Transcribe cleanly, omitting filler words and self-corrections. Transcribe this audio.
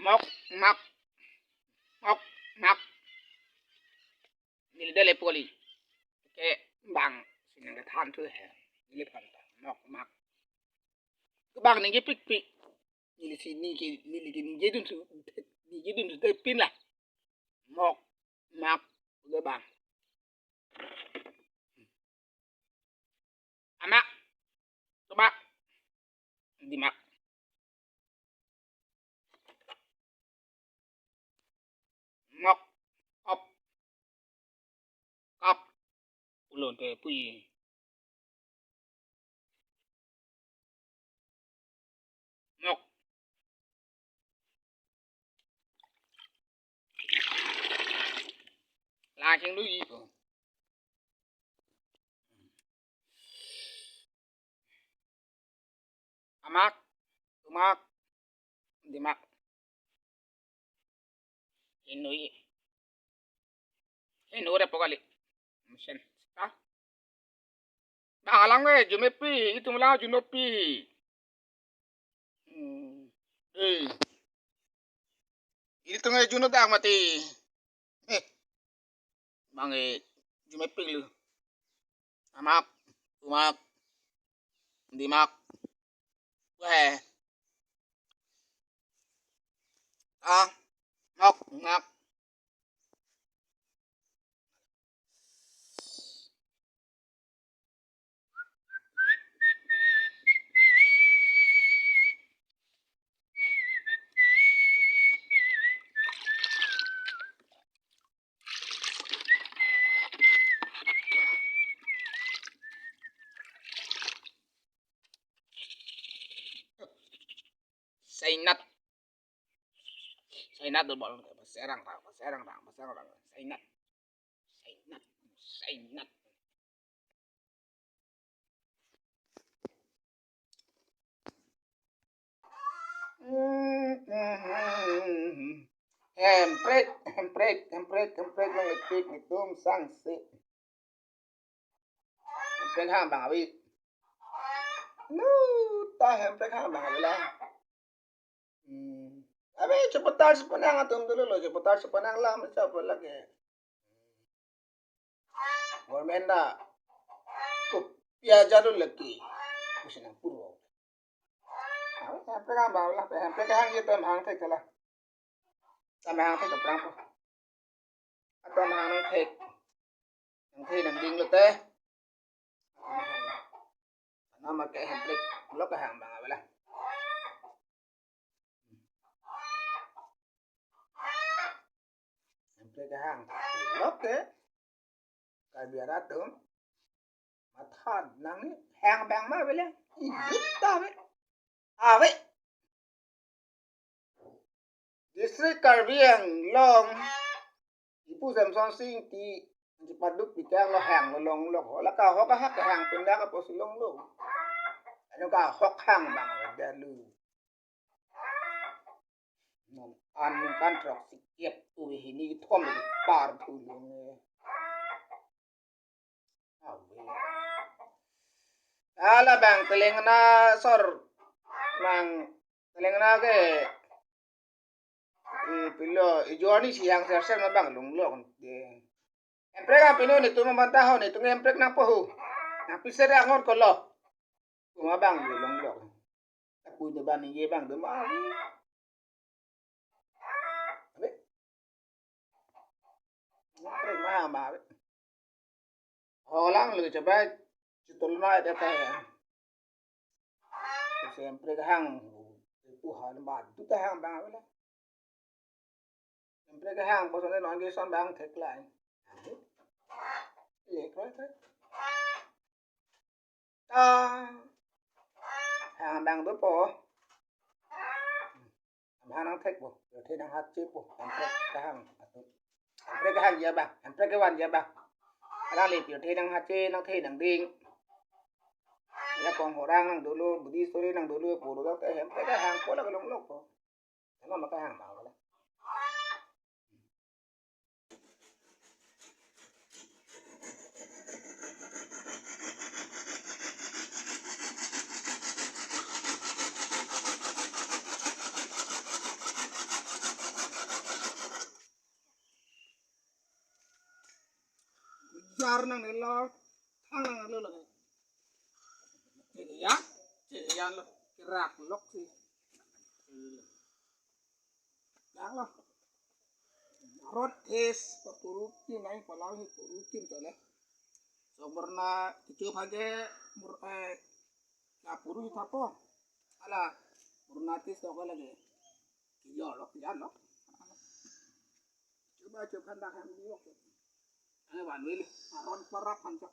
mok mak mok mak nil dele poli ke bang sinang ke than thu he nil pan ta mok mak ke bang ni pik pik nil si ni ki ni jedun tu ni jedun tu te pin la mok mak ke bang amak ke bak di mak mok op kap ulun te pui mok la cheng du yi ko amak mak di mak inui inure pokali misen ta bang lang jume pi itu mala juno pi eh itu ngai juno dak mati eh bang jume pi lu amak mak di mak we a mok mak sainat sainat do bol serang serang sainat sainat sainat hempret lang ipik nitum sangsi hempret ham bang awi nu ta hempret ham bang awi lah abe cepetan sepanang atum dulu lo cepetan sepanang lah macam apa lagi gormenda kup ya jadul lagi musim purwo awe hempret ham bang lah hempret ham gitu hang tek lah sama hang tek keprang po atau hang tek yang thi nang ding lo teh nama ke hempret lo ke hang bang awi lah hempret hang lo ke biar atum mathan nang ni hang bang ma bele itta be ave district karbiang long ipu samsung sing ti paduk pikang lo hang lo long lo la ka ho ka hak hang pinda ka posilong lo ano ka hok hang bang da lu nom an kan trok sikiep tu hini thom par thu lo ne ala bang telengna sor mang telengna ke pilo ijoni siang ser na bang lung lo de emprek ang pino ni tungo mataho ni tungo emprek na pohu na pisere angon ko lo tungo bang lung lo aku de ban ni bang de ma abe emprek ma ma abe holang lu coba cutulna de ta emprek hang tu hal ba tu ta hang bang abe emprek hang bo sone non ge son bang thek lai ye koi ta hang bang do po hang thek bo thế đang hát chip bo emprek hang ya ba emprek wan ya ba ra le thế đang hát che nó thế đang ding ya kong horang nang dulu budi story nang dulu puro da te emprek hang po la long lok po nó mà cái hang bảo besar nang nelo thang nang lo lagi ya ya lo kerak lok sih yang lo rot es papurutin naik palang papurutin cale soberna kecil aja lapuru apa ala burnatis to lagi kiyo lo ya lo coba coba dah yang biok ane wan wili aron parak pancak